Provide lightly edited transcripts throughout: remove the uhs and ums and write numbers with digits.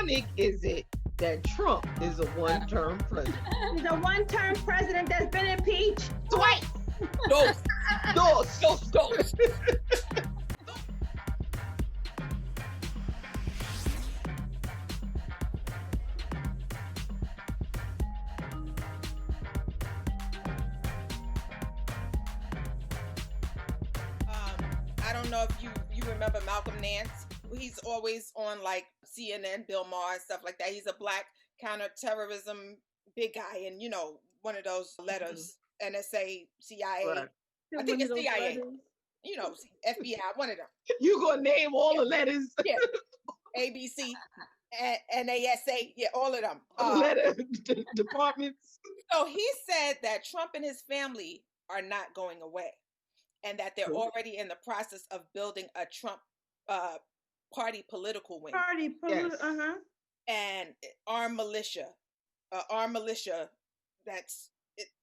ironic is it that Trump is a one-term president? He's a one-term president that's been impeached twice. Dos. I don't know if you remember Malcolm Nance. He's always on like CNN, Bill Maher, and stuff like that. He's a black counterterrorism big guy, and one of those letters, NSA, CIA. Right. I think it's CIA. FBI, one of them. You gonna name all the letters? Yeah. ABC, NASA, yeah, all of them. Letter departments. So he said that Trump and his family are not going away, and that they're already in the process of building a Trump party political wing. And armed militia, that's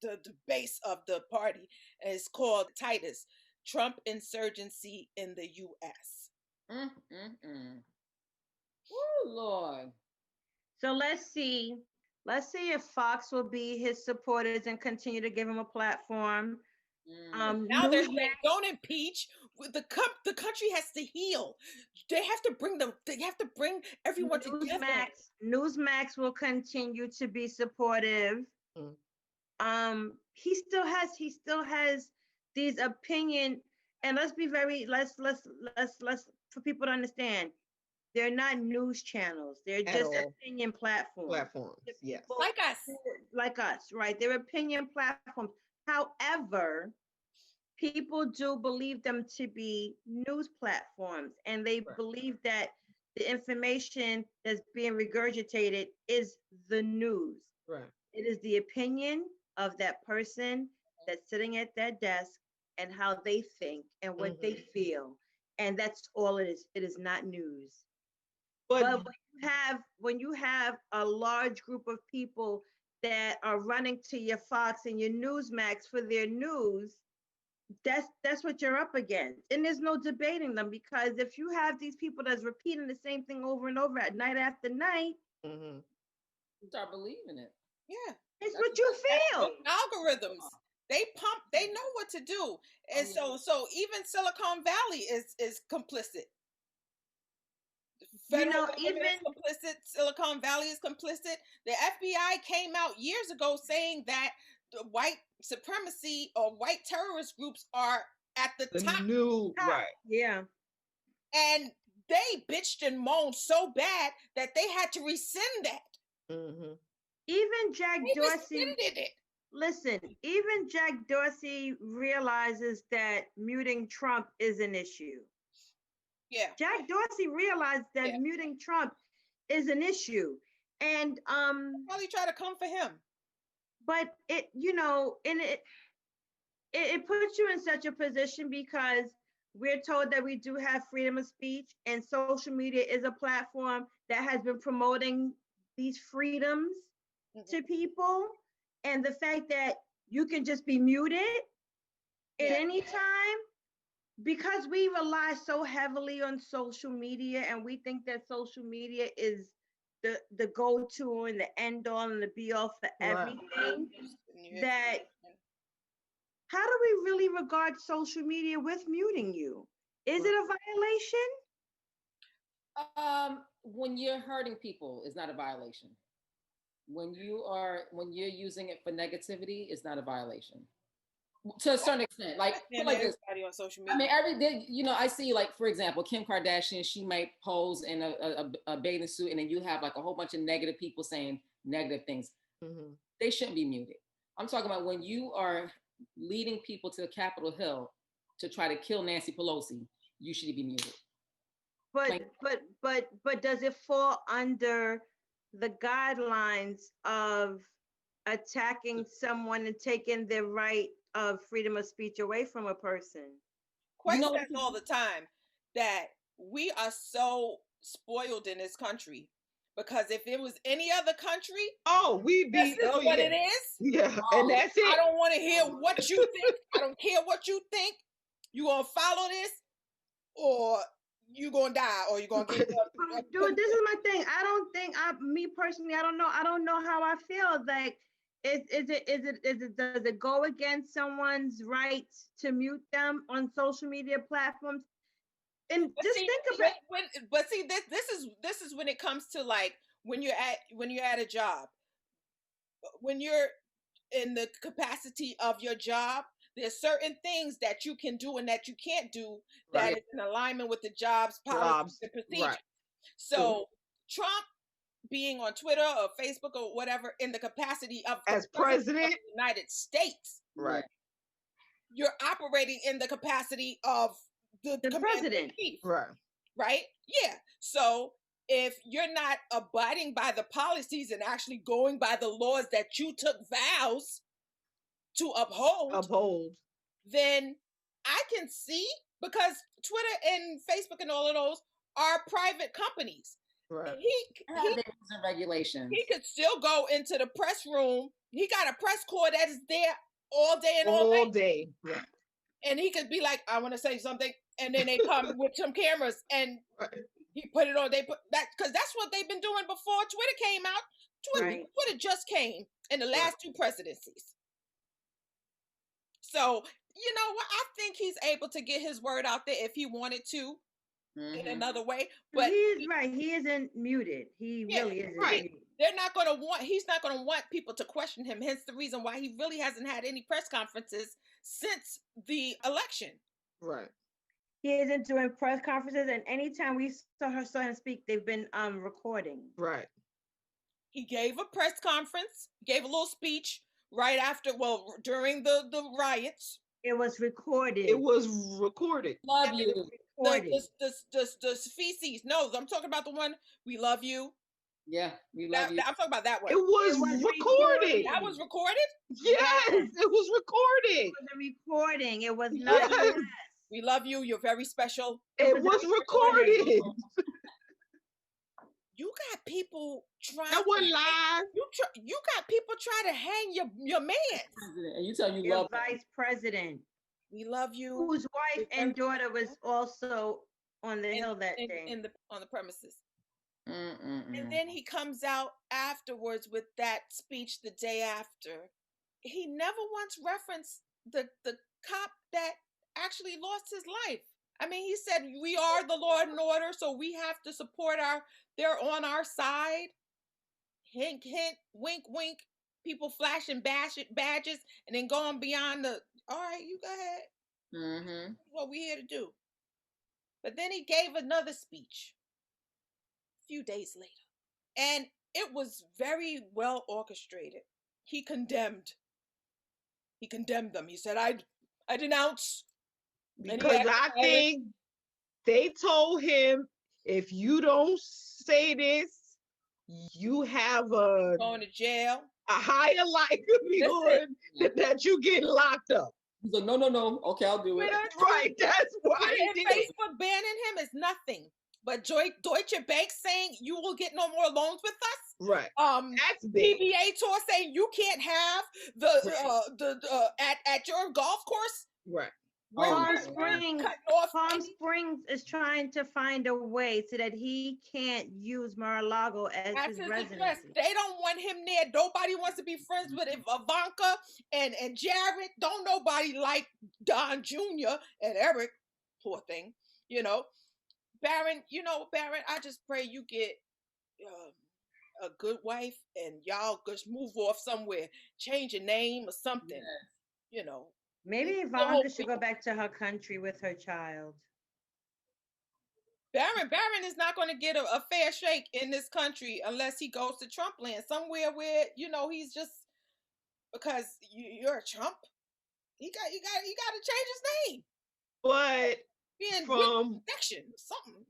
the base of the party, is called Titus, Trump Insurgency in the U.S. Oh, Lord. So let's see if Fox will be his supporters and continue to give him a platform. Now they're saying don't impeach. The country has to heal. They have to bring everyone together. Newsmax will continue to be supportive. He still has these opinion, and let's for people to understand, they're not news channels. They're just opinion platforms. Yes. Like us, right? They're opinion platforms. However, people do believe them to be news platforms, and they believe that the information that's being regurgitated is the news. Right. It is the opinion of that person that's sitting at that desk and how they think and what they feel. And that's all it is. It is not news. But when you have a large group of people that are running to your Fox and your Newsmax for their news, that's what you're up against. And there's no debating them, because if you have these people that's repeating the same thing over and over at night after night, you start believing it. Yeah. It's what you feel. Algorithms. They know what to do. And so even Silicon Valley is complicit. Federal government is complicit. Silicon Valley is complicit. The FBI came out years ago saying that the white supremacy or white terrorist groups are at the top. Right. Yeah. And they bitched and moaned so bad that they had to rescind that. Even Jack Dorsey. Rescinded it. Listen, even Jack Dorsey realizes that muting Trump is an issue. Yeah. Jack Dorsey realized that muting Trump is an issue. And probably try to come for him. But it puts you in such a position, because we're told that we do have freedom of speech, and social media is a platform that has been promoting these freedoms to people. And the fact that you can just be muted at any time, because we rely so heavily on social media, and we think that social media is the go-to and the end-all and the be-all for everything, that how do we really regard social media with muting you? Is it a violation? When you're hurting people, it's not a violation. When you're using it for negativity, it's not a violation. To a certain extent, like this. On social media. I mean, every day, I see, like, for example, Kim Kardashian, she might pose in a bathing suit, and then you have like a whole bunch of negative people saying negative things. They shouldn't be muted. I'm talking about when you are leading people to Capitol Hill to try to kill Nancy Pelosi, you should be muted. But does it fall under the guidelines of attacking someone and taking their right of freedom of speech away from a person? Quest says all the time that we are so spoiled in this country, because if it was any other country, we'd be. This is what it is. Yeah, and that's it. I don't want to hear what you think. I don't care what you think. You gonna follow this, or you gonna die or you're gonna get Dude, this is my thing. I don't think me personally, I don't know how I feel. Like, does it go against someone's rights to mute them on social media platforms? And just think about but see, this is when it comes to like when you're at a job, when you're in the capacity of your job, there's certain things that you can do and that you can't do that is in alignment with the job's policies and procedures. Right. So Trump being on Twitter or Facebook or whatever in the capacity of as president of the United States, right, you're operating in the capacity of the president, right? Yeah. So if you're not abiding by the policies and actually going by the laws that you took vows to uphold, then I can see, because Twitter and Facebook and all of those are private companies. Right. He regulation. He could still go into the press room. He got a press corps that is there all day and all night. All day. Right. And he could be like, I want to say something. And then they come with some cameras and he put it on. They put that, because that's what they've been doing before Twitter came out. Twitter just came in the last two presidencies. So, you know what? I think he's able to get his word out there if he wanted to in another way. But he's right. He isn't muted. He really isn't muted. He's not going to want people to question him. Hence the reason why he really hasn't had any press conferences since the election. Right. He isn't doing press conferences, and anytime we saw him speak, they've been recording. Right. He gave a press conference, gave a little speech right after, during the riots. It was recorded. Love you. The feces. No, I'm talking about the one, we love you. Yeah, we love you. I'm talking about that one. It was recorded. That was recorded? Yes, it was recorded. It was a recording. It was not. Yes. We love you. You're very special. It was recorded. You got people trying. That wasn't live. You got people trying to hang your man. And you tell you your love vice president. We love you. Whose wife and daughter was also on the hill that day. On the premises. And then he comes out afterwards with that speech the day after. He never once referenced the cop that actually lost his life. I mean, he said, we are the law and order, so we have to support they're on our side. Hint, hint, wink, wink. People flashing badges and then going beyond all right, you go ahead. That's what we're here to do. But then he gave another speech a few days later. And it was very well orchestrated. He condemned them. He said, I denounce. Because I think they told him, if you don't say this, you have going to jail. A higher likelihood that you get locked up. He's like, no. Okay, I'll do it. Right, that's why he did. Facebook banning him is nothing. But Deutsche Bank saying you will get no more loans with us. Right. That's big. PBA Tour saying you can't have the at your golf course. Right. Palm Springs is trying to find a way so that he can't use Mar-a-Lago as his residency. They don't want him there. Nobody wants to be friends with Ivanka and Jared. Don't nobody like Don Jr. and Eric. Poor thing, Barron. Barron. I just pray you get a good wife and y'all just move off somewhere, change your name or something. Yes. Maybe Ivanka should go back to her country with her child. Barron is not going to get a fair shake in this country unless he goes to Trump land, somewhere where he's just, because you're a Trump. He got to change his name. But being protection something.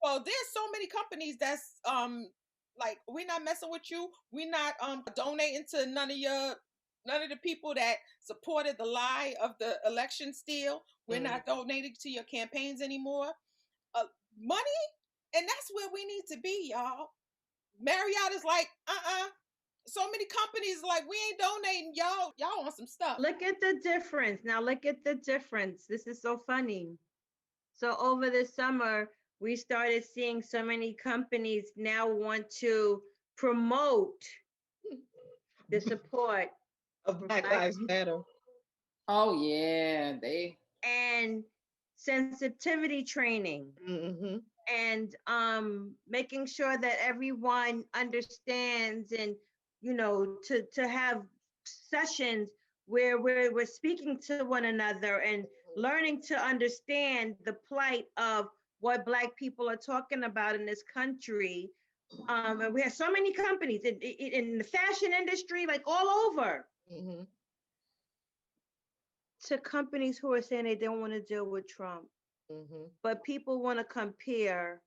Well, there's so many companies that's like, we're not messing with you. We're not donating to none of the people that supported the lie of the election steal. We're not donating to your campaigns anymore. Money, and that's where we need to be, y'all. Marriott is like, so many companies like, we ain't donating, y'all want some stuff. Look at the difference. Now look at the difference. This is so funny. So over the summer, we started seeing so many companies now want to promote the support of Black Lives Matter. Oh yeah, and sensitivity training. Mm-hmm. And making sure that everyone understands, and to have sessions where we're speaking to one another and learning to understand the plight of what Black people are talking about in this country. And we have so many companies in the fashion industry, like all over, Mm-hmm. to companies who are saying they don't want to deal with Trump. Mm-hmm. But people want to compare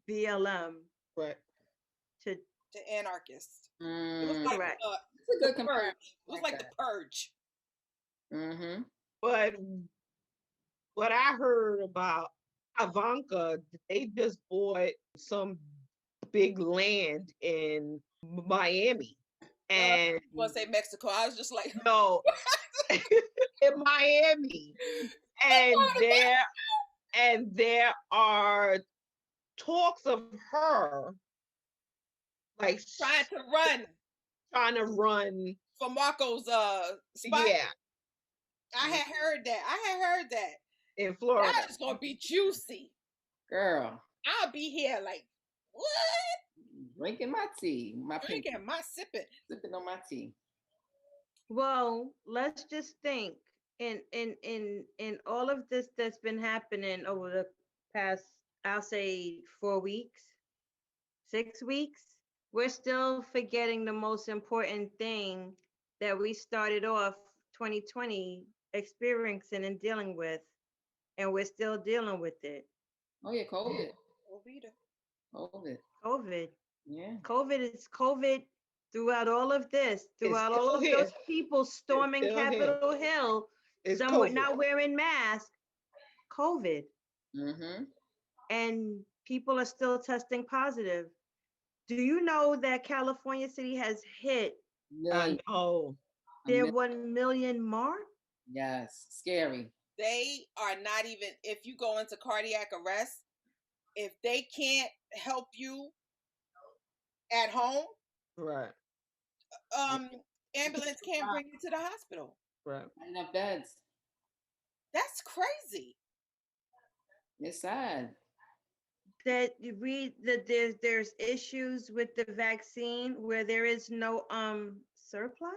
BLM Right. to anarchists. It was like correct. the purge. It was like the purge. Mm-hmm. But what I heard about Ivanka, they just bought some big land in Miami. And I want to say Mexico. I was just like, no, in Miami. And there are talks of her like trying to run for Marco's spot. Yeah. I had heard that. In Florida. That's gonna be juicy. Girl. I'll be here like, what? Drinking my tea. Sipping on my tea. Well, let's just think in all of this that's been happening over the past, I'll say 4 weeks, 6 weeks. We're still forgetting the most important thing that we started off 2020 experiencing and dealing with, and we're still dealing with it. Oh yeah, COVID. COVID. Yeah. COVID is COVID throughout all of this, throughout all of those people storming Capitol Hill, somewhat not wearing masks. COVID. Mm-hmm. And people are still testing positive. Do you know that California City has hit their 1 million mark? Yes, scary. They are not even, if you go into cardiac arrest, if they can't help you at home, right? Ambulance can't bring you to the hospital. Right. Not enough beds. That's crazy. It's sad. That you read that there's issues with the vaccine where there is no surplus.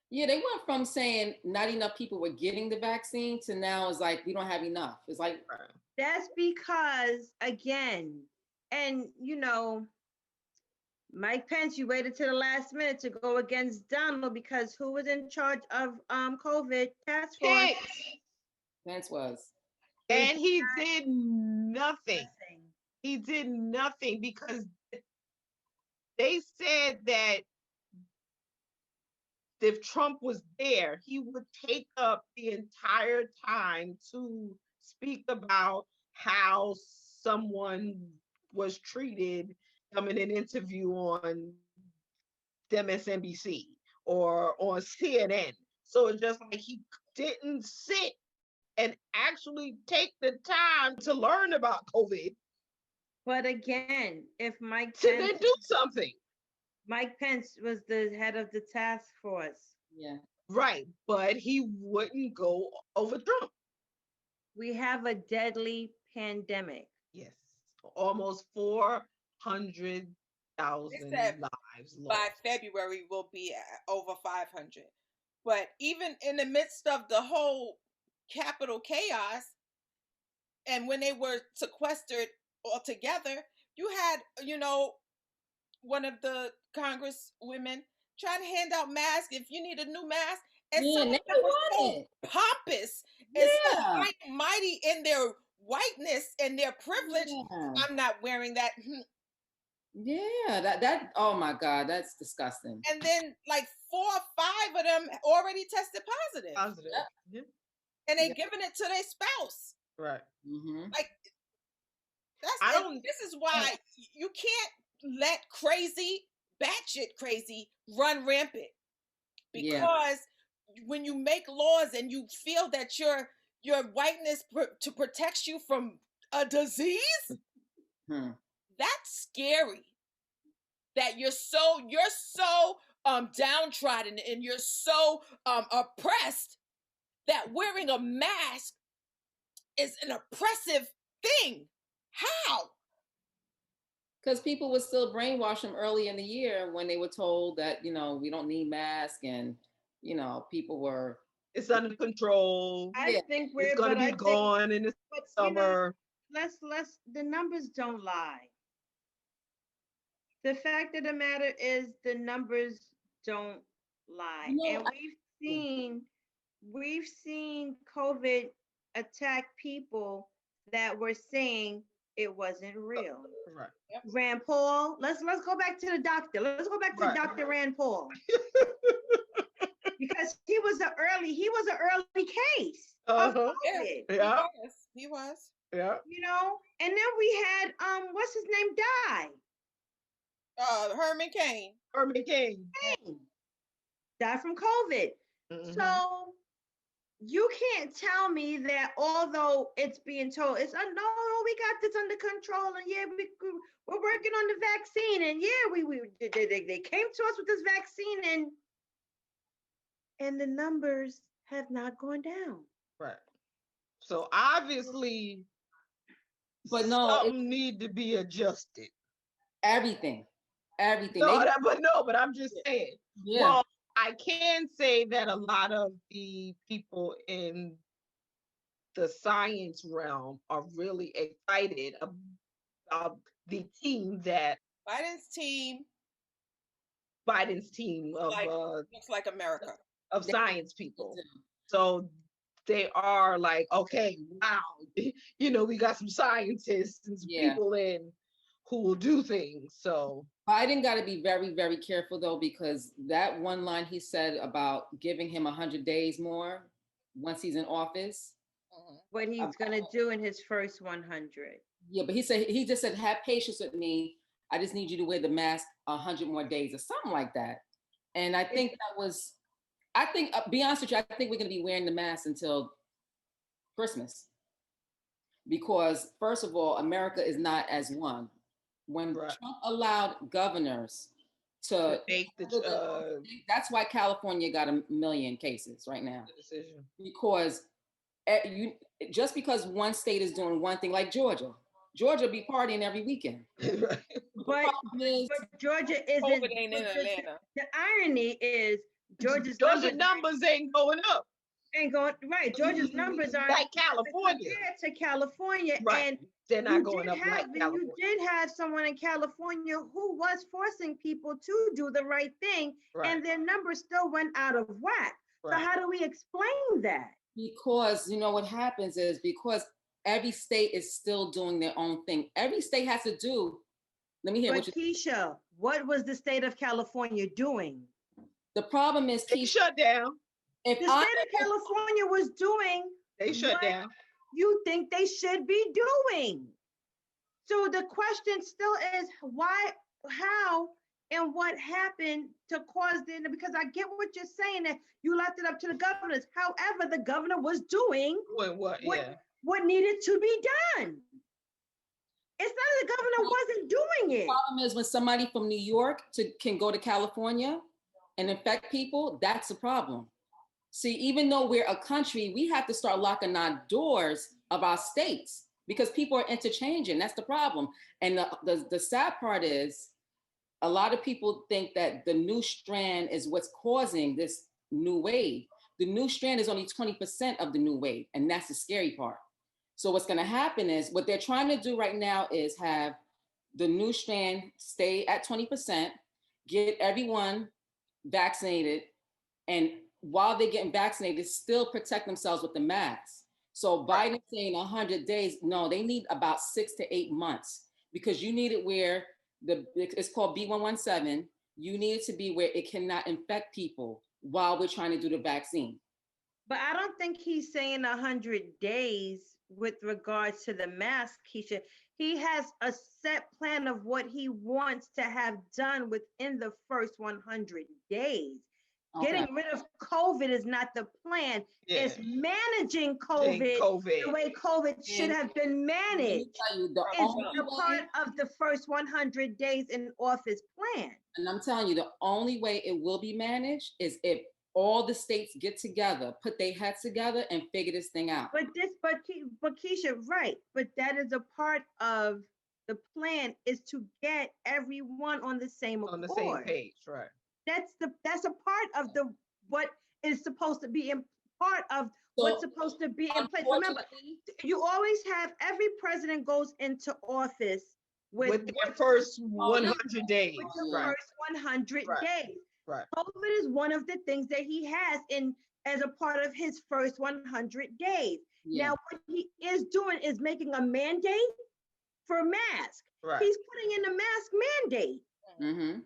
Yeah, they went from saying not enough people were getting the vaccine to now it's like we don't have enough. It's like that's because again, and Mike Pence, you waited to the last minute to go against Donald because who was in charge of COVID task force? Pence was. And he did nothing. He did nothing because they said that if Trump was there, he would take up the entire time to speak about how someone was treated in an interview on MSNBC or on CNN. So it's just like he didn't sit and actually take the time to learn about COVID. But again, if Mike Pence then do something. Mike Pence was the head of the task force. Yeah. Right, but he wouldn't go over Trump. We have a deadly pandemic. Yes, almost 400,000 lives lost. By February, we'll be over 500. But even in the midst of the whole Capitol chaos, and when they were sequestered all together, you had, one of the Congress women trying to hand out masks if you need a new mask. And some of them were so pompous and so mighty in their whiteness and their privilege. Yeah. I'm not wearing that. Yeah, that oh my God, that's disgusting. And then like 4 or 5 of them already tested positive. Yep. And they giving it to their spouse. Right. Mm-hmm. Like this is why you can't let batshit crazy run rampant. Because when you make laws and you feel that you're your whiteness to protect you from a disease? That's scary. That you're so downtrodden and you're so oppressed that wearing a mask is an oppressive thing. How? Because people would still brainwash them early in the year when they were told that, you know, we don't need masks, and, you know, people were. It's under control. I think it's going to be gone in the summer. You know, let's the numbers don't lie. The fact of the matter is the numbers don't lie. No, and we've seen COVID attack people that were saying it wasn't real. Right. Yep. Rand Paul, let's go back to the doctor. Let's go back to Dr. Rand Paul. Because he was an early case of COVID. Yeah. He was. Yeah. You know, and then we had what's his name die? Herman Cain. Died from COVID. Mm-hmm. So you can't tell me that although it's being told it's no, we got this under control, and yeah, we're working on the vaccine, and yeah, they came to us with this vaccine, and the numbers have not gone down. Right. So obviously, but no, something need to be adjusted. Everything. No, but I'm just saying. Yeah. Well, I can say that a lot of the people in the science realm are really excited about the team that Biden's team of looks like America of science people. So they are like, okay, wow, you know, we got some scientists and some people in who will do things. So Biden got to be very, very careful though, because that one line he said about giving him 100 days more once he's in office. What he's gonna do in his first 100. Yeah, but he just said, have patience with me. I just need you to wear the mask 100 more days or something like that. And I think be honest with you, I think we're gonna be wearing the mask until Christmas. Because first of all, America is not as one. When Trump allowed governors to make that's why California got 1 million cases right now. Because just because one state is doing one thing, like Georgia be partying every weekend. but Georgia isn't. COVID ain't in Atlanta. The irony is Georgia's numbers ain't going up. Ain't going right. Georgia's numbers are like California. Compared to California, right. And they're not going up like California. You did have someone in California who was forcing people to do the right thing, and their numbers still went out of whack. So how do we explain that? Because you know what happens is because every state is still doing their own thing. Every state has to do. Let me hear what Keisha, what was the state of California doing? The problem is Keisha shut down. If the state of California was doing, they shut down. You think they should be doing. So the question still is why, how, and what happened to cause the, because I get what you're saying that you left it up to the governors. However, the governor was doing what needed to be done. It's not that the governor wasn't doing it. The problem is when somebody from New York can go to California and infect people, that's a problem. See, even though we're a country, we have to start locking our doors of our states because people are interchanging. That's the problem. And the sad part is a lot of people think that the new strand is what's causing this new wave. The new strand is only 20% of the new wave. And that's the scary part. So what's going to happen is what they're trying to do right now is have the new strand stay at 20%, get everyone vaccinated, and while they're getting vaccinated, still protect themselves with the mask. So Biden saying 100 days, no, they need about 6 to 8 months because you need it where it's called B117. You need it to be where it cannot infect people while we're trying to do the vaccine. But I don't think he's saying 100 days with regards to the mask, Keisha. He has a set plan of what he wants to have done within the first 100 days. Getting rid of COVID is not the plan. Yeah. It's managing COVID, the way COVID should have been managed. It's a part of the first 100 days in office plan. And I'm telling you, the only way it will be managed is if all the states get together, put their heads together, and figure this thing out. But Keisha, right? But that is a part of the plan, is to get everyone on the same accord. On the same page, right? That's a part of the what is supposed to be in part of what's supposed to be in place. Remember, you always have every president goes into office with their first 100 days. With the first 100 days. Right. COVID is one of the things that he has as a part of his first 100 days. Yeah. Now, what he is doing is making a mandate for masks. Right. He's putting in a mask mandate. Mm-hmm.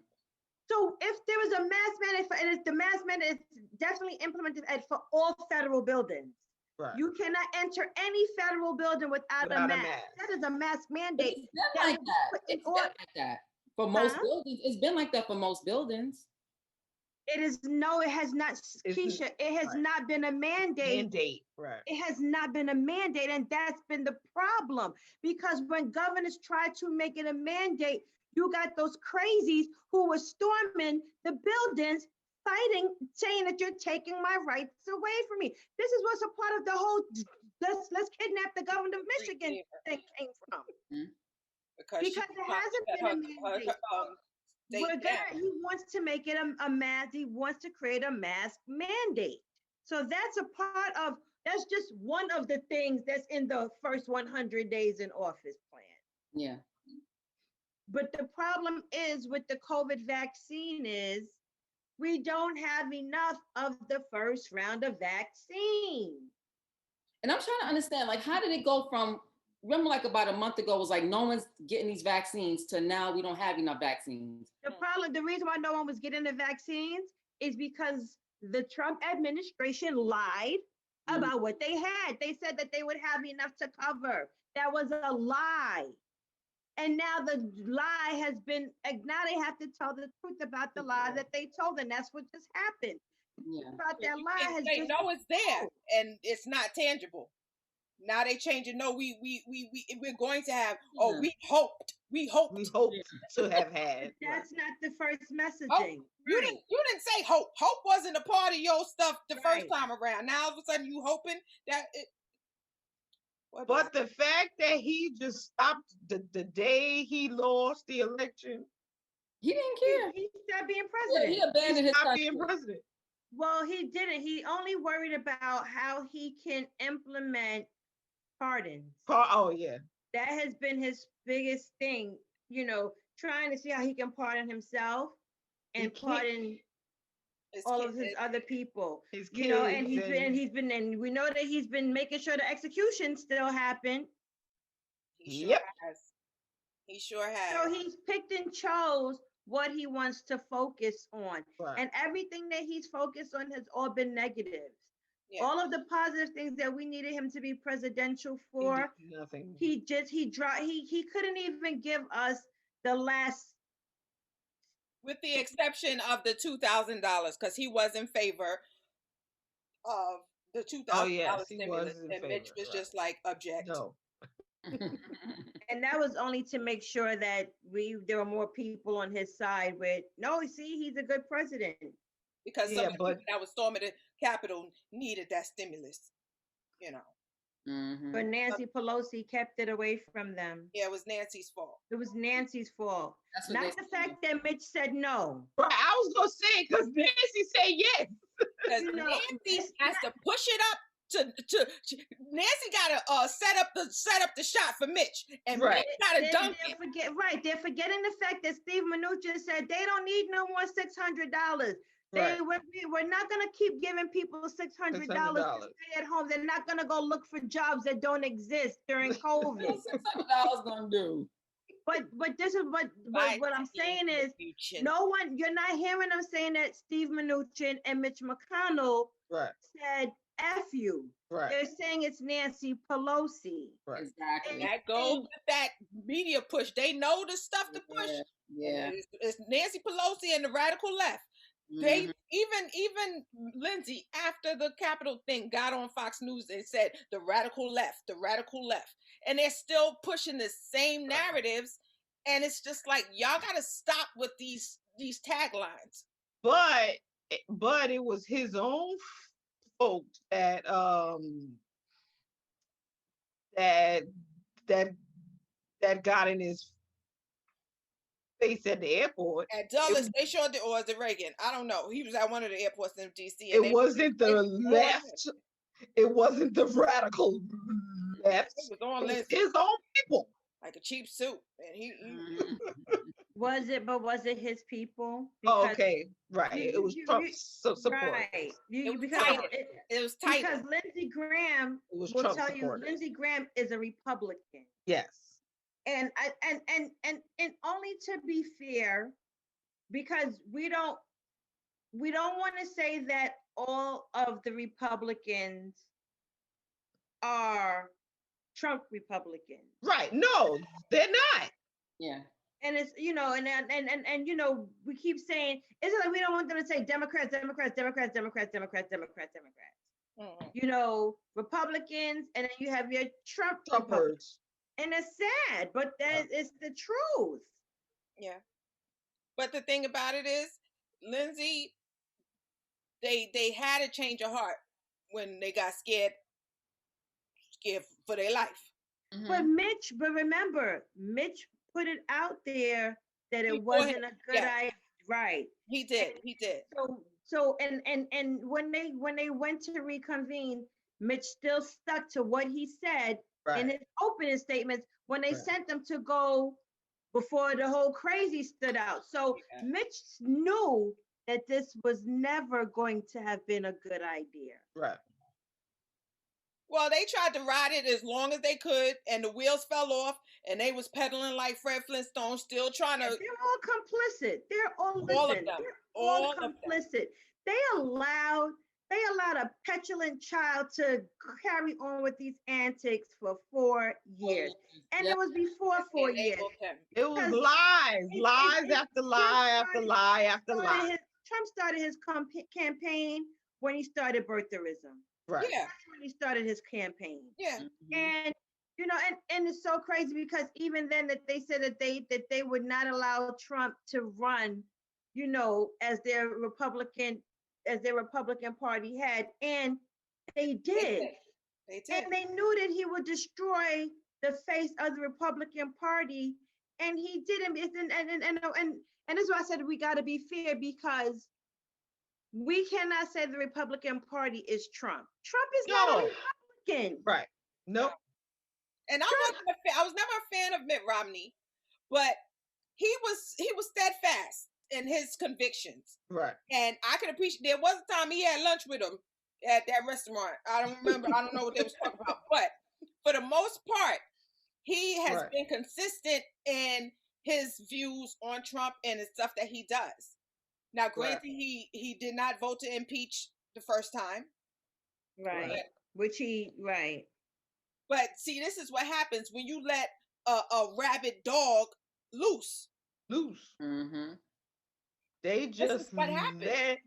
So if there was a mask mandate, and if the mask mandate is definitely implemented for all federal buildings. Right. You cannot enter any federal building without a mask. That is a mask mandate. It's been like that. It's been like that. For most buildings, it's been like that for most buildings. It has not, Keisha, it has not been a mandate. Right. It has not been a mandate, and that's been the problem. Because when governors try to make it a mandate, you got those crazies who were storming the buildings, fighting, saying that you're taking my rights away from me. This is what's a part of the whole let's kidnap the governor of Michigan thing came from. Mm-hmm. Because it hasn't been a mandate. He wants to make it a mask. He wants to create a mask mandate. So that's just one of the things that's in the first 100 days in office plan. Yeah. But the problem is with the COVID vaccine is we don't have enough of the first round of vaccine. And I'm trying to understand, like, how did it go from, remember like about a month ago, it was like no one's getting these vaccines, to now we don't have enough vaccines? The reason why no one was getting the vaccines is because the Trump administration lied about what they had. They said that they would have enough to cover. That was a lie. And now the lie has been, now they have to tell the truth about the lie that they told, and that's what just happened. Yeah. About that lie has just know it's there and it's not tangible. Now they changing. No, we're going to have. Yeah. Oh, we hoped to have had. That's not the first messaging. Oh, you didn't say hope. Hope wasn't a part of your stuff the first time around. Now all of a sudden you hoping that it. But the fact that he just stopped the day he lost the election, he didn't care. He stopped being president. Yeah, he abandoned his stopped being president. Well, he didn't. He only worried about how he can implement pardons. Oh yeah, that has been his biggest thing. Trying to see how he can pardon himself and pardon all of his other people. His kids, and we know that he's been making sure the executions still happen. He sure has. He sure has. So he's picked and chose what he wants to focus on. Right. And everything that he's focused on has all been negatives. Yeah. All of the positive things that we needed him to be presidential for, nothing. He couldn't even give us the last. With the exception of the $2,000, because he was in favor of the $2,000 stimulus, and Mitch was just like, object. No. And that was only to make sure that there were more people on his side with, no, see, he's a good president. Because some of the people that was storming the Capitol needed that stimulus, Mm-hmm. But Nancy Pelosi kept it away from them. Yeah, it was Nancy's fault. It was Nancy's fault. Not the fact that Mitch said no. Right, I was going to say, because Nancy said yes. Because Nancy has to push it up to Nancy got to set up the shot for Mitch, and Mitch got to dunk it. They're forgetting the fact that Steve Mnuchin said they don't need no more $600. We're not going to keep giving people $600 to stay at home. They're not going to go look for jobs that don't exist during COVID. $600 going to do. But this is what I'm saying is you're not hearing them saying that Steve Mnuchin and Mitch McConnell said F you. Right. They're saying it's Nancy Pelosi. Right. Exactly. And that goes with that media push. They know the stuff to push. Yeah. It's Nancy Pelosi and the radical left. They even Lindsay, after the Capitol thing, got on Fox News and said the radical left, and they're still pushing the same narratives, and it's just like y'all got to stop with these taglines. But it was his own folks that that got in his face at the airport. At Dulles, they showed it, or was it Reagan? I don't know. He was at one of the airports in DC. It wasn't the left. It wasn't the radical left. It was on his own people. Like a cheap suit. And he Was it his people? Okay, right. It was Trump's support. Right. It was tight. Because Lindsey Graham will tell you Lindsey Graham is a Republican. Yes. And only to be fair, because we don't want to say that all of the Republicans are Trump Republicans. Right. No, they're not. Yeah. And it's, and we keep saying, it's like we don't want them to say Democrats. Mm-hmm. Republicans, and then you have your Trumpers. And it's sad, but it's the truth. Yeah. But the thing about it is, Lindsay, they had a change of heart when they got scared for their life. Mm-hmm. But remember, Mitch put it out there that it wasn't a good idea. Right. He did. So and when they went to reconvene, Mitch still stuck to what he said in his opening statements when they sent them to go before the whole crazy stood out. So Mitch knew that this was never going to have been a good idea. Right. Well, they tried to ride it as long as they could, and the wheels fell off, and they was pedaling like Fred Flintstone, still trying to. They're all complicit. They're all of them. They're all complicit. They allowed a petulant child to carry on with these antics for 4 years, and it was before 4 years. It was lies after lie after lie after lie. Trump started his campaign when he started birtherism. Right. Yeah. That's when he started his campaign. Yeah. And and it's so crazy because even then that they said that they would not allow Trump to run, as their Republican Party head, and they did. They did. And they knew that he would destroy the face of the Republican Party, and he didn't. And that's why I said we got to be fair, because we cannot say the Republican Party is Trump. Trump is not a Republican. Right. Nope. And I was never a fan of Mitt Romney, but he was steadfast in his convictions. Right. And I could appreciate. There was a time he had lunch with him at that restaurant. I don't remember. I don't know what they was talking about. But for the most part, he has been consistent in his views on Trump and the stuff that he does. Now, granted, he did not vote to impeach the first time. Right. Right. But see, this is what happens when you let a rabid dog loose. Mm-hmm. They just what happened.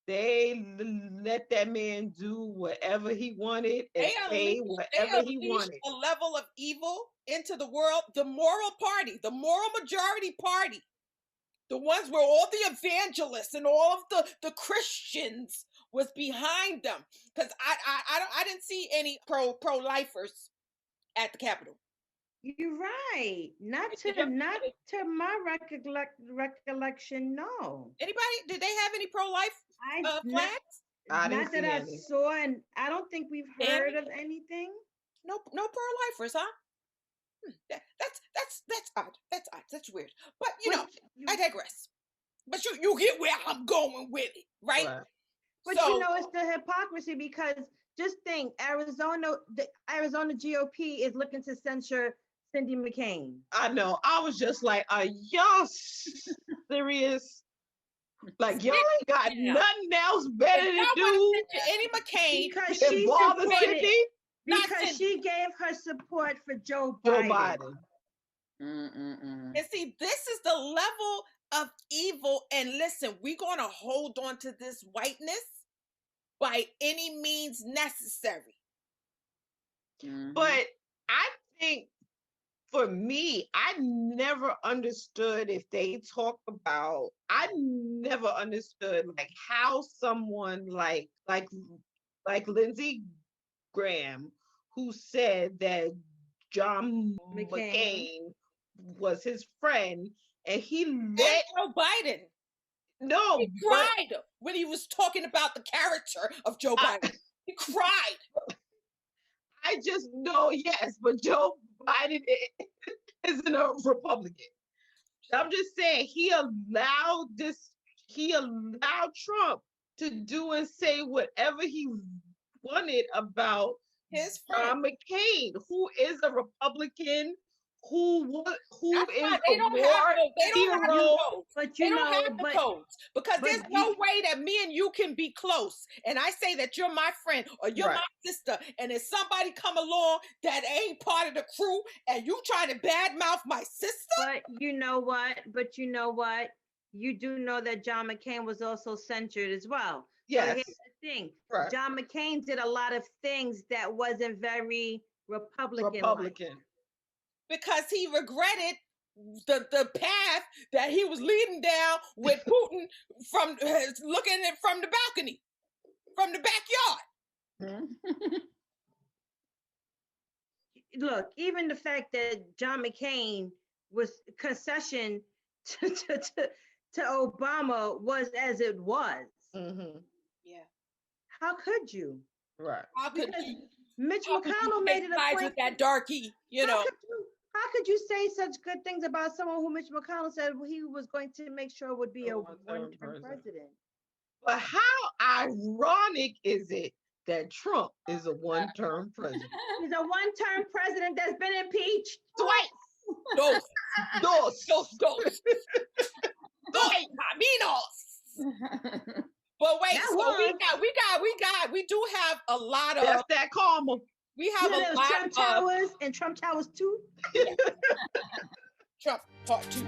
let that man do whatever he wanted and say whatever he wanted. A level of evil into the world. The moral party, the moral majority party, the ones where all the evangelists and all of the Christians was behind them. Because I didn't see any pro-lifers at the Capitol. You're right. Not to my recollection. No. Anybody? Did they have any pro-life flags? Not that I saw, and I don't think we've heard of anything. No pro-lifers, huh? That's odd. That's odd. That's weird. But I digress. But you get where I'm going with it, right? But it's the hypocrisy, because just think, the Arizona GOP is looking to censure Cindy McCain. I know. I was just like, are y'all serious? Like, y'all ain't got nothing else better to do. Any McCain because she gave her support for Joe Biden. And see, this is the level of evil. And listen, we're going to hold on to this whiteness by any means necessary. But I think for me, I never understood if they talk about, I never understood like how someone like Lindsey Graham, who said that John McCain was his friend, and he let Joe Biden. No, he cried when he was talking about the character of Joe Biden. He cried. I just know, yes, but Joe Biden isn't a Republican. I'm just saying he allowed Trump to do and say whatever he wanted about his John McCain, who is a Republican, who is they don't have the codes. But they don't have the codes because there's no way that me and you can be close. And I say that you're my friend or you're my sister, and if somebody come along that ain't part of the crew and you trying to badmouth my sister. But you know what? You do know that John McCain was also censured as well. Yes. So here's the thing. Right. John McCain did a lot of things that wasn't very Republican. Because he regretted the path that he was leading down with Putin from looking at from the balcony, from the backyard. Look, even the fact that John McCain was concession to Obama was as it was. Mm-hmm. Yeah. How could you? Right. How could you? Mitch McConnell made it a point with that darky, How could you say such good things about someone who Mitch McConnell said he was going to make sure would be a one-term president? But how ironic is it that Trump is a one-term president? He's a one-term president that's been impeached twice. Dos. But wait, so we do have a lot of. That's that karma. We have a lot Trump Towers and Trump Towers 2. Trump Part 2.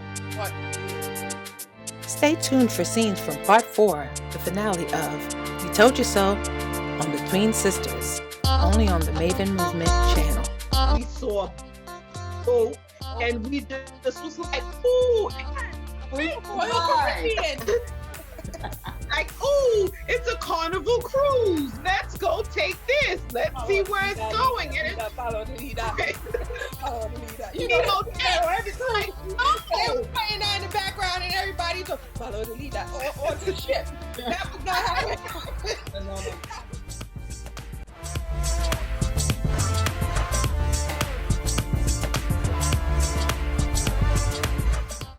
Stay tuned for scenes from Part 4, the finale of We Told You So on Between Sisters, only on the Maven Movement channel. We saw and we just was like, ooh, like, ooh, it's a Carnival cruise. Let's go take this. Let's see where it's going. And it's follow the leader. You know, everything. They were playing that in the background, and everybody go follow the leader on the ship. That was not how it happened.